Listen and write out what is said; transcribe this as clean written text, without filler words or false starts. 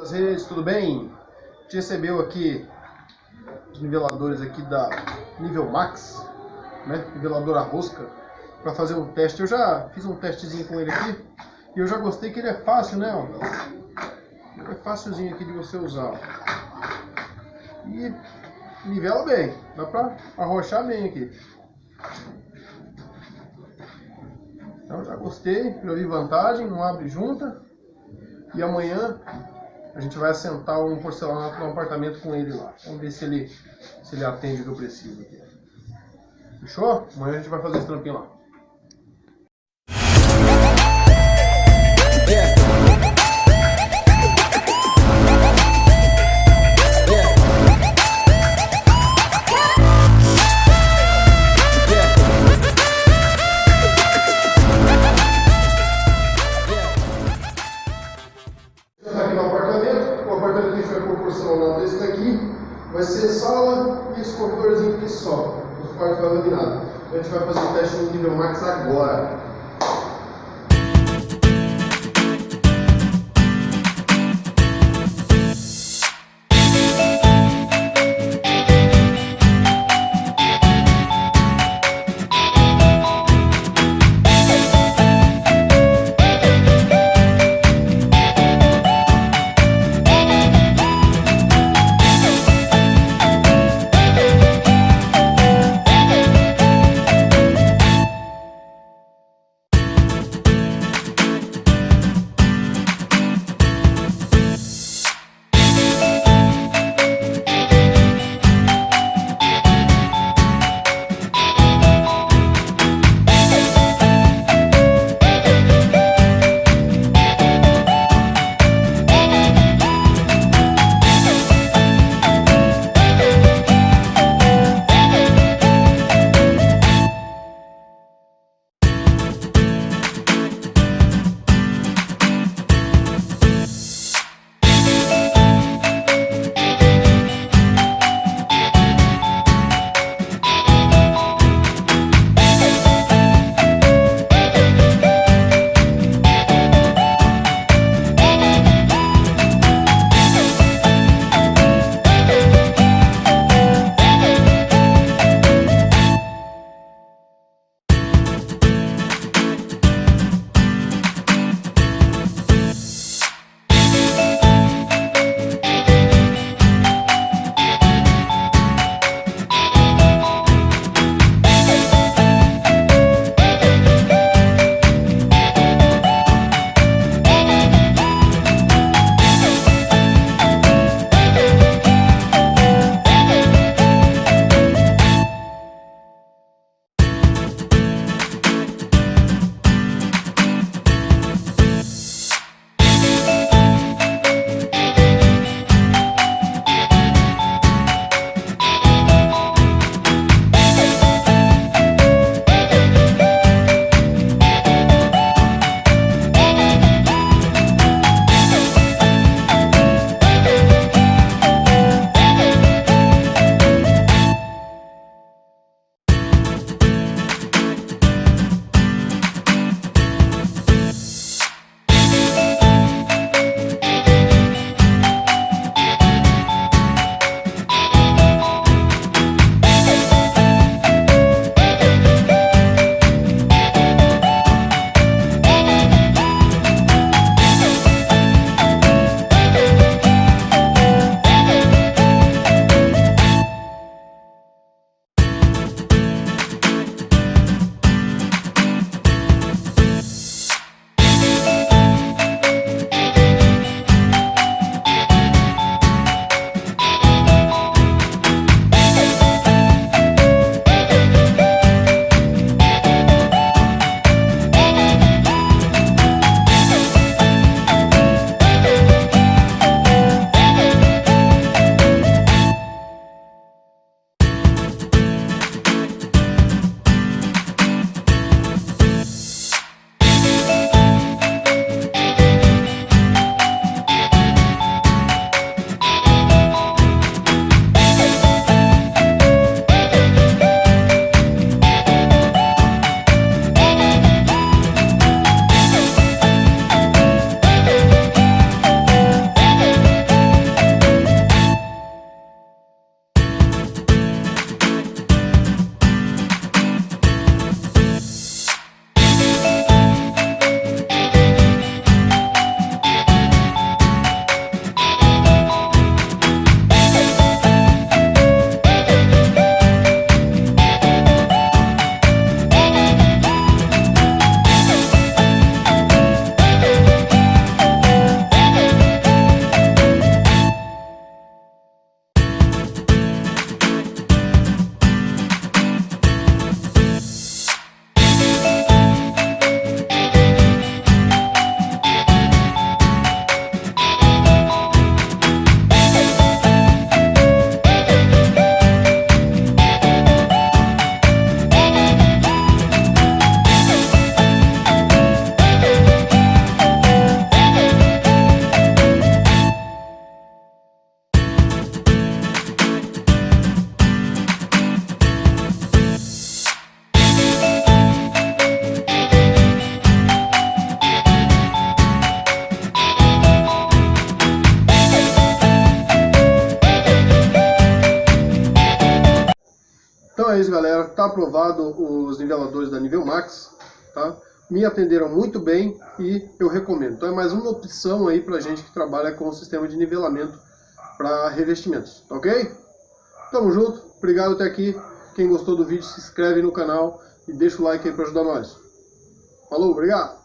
As redes, tudo bem? A gente recebeu aqui os niveladores aqui da Nivelmax, né? Nivelador a rosca, para fazer um teste. Eu já fiz um testezinho com ele aqui e eu já gostei que ele é fácil, né? Ele é facilzinho aqui de você usar. E nivela bem, dá para arrochar bem aqui. Então já gostei, já vi vantagem, não abre junta. E amanhã a gente vai assentar um porcelanato no apartamento com ele lá. Vamos ver se ele atende o que eu preciso aqui. Fechou? Amanhã a gente vai fazer esse trampinho lá. O apartamento que a gente vai proporcionar desse daqui vai ser sala e esse corredorzinho aqui só. Os quartos vai laminado. A gente vai fazer o teste no nivelmax agora. Então é isso, galera. Tá aprovado os niveladores da Nivelmax, tá? Me atenderam muito bem e eu recomendo. Então é mais uma opção aí pra gente que trabalha com o sistema de nivelamento para revestimentos, tá ok? Tamo junto, obrigado até aqui. Quem gostou do vídeo se inscreve no canal e deixa o like aí para ajudar nós. Falou, obrigado!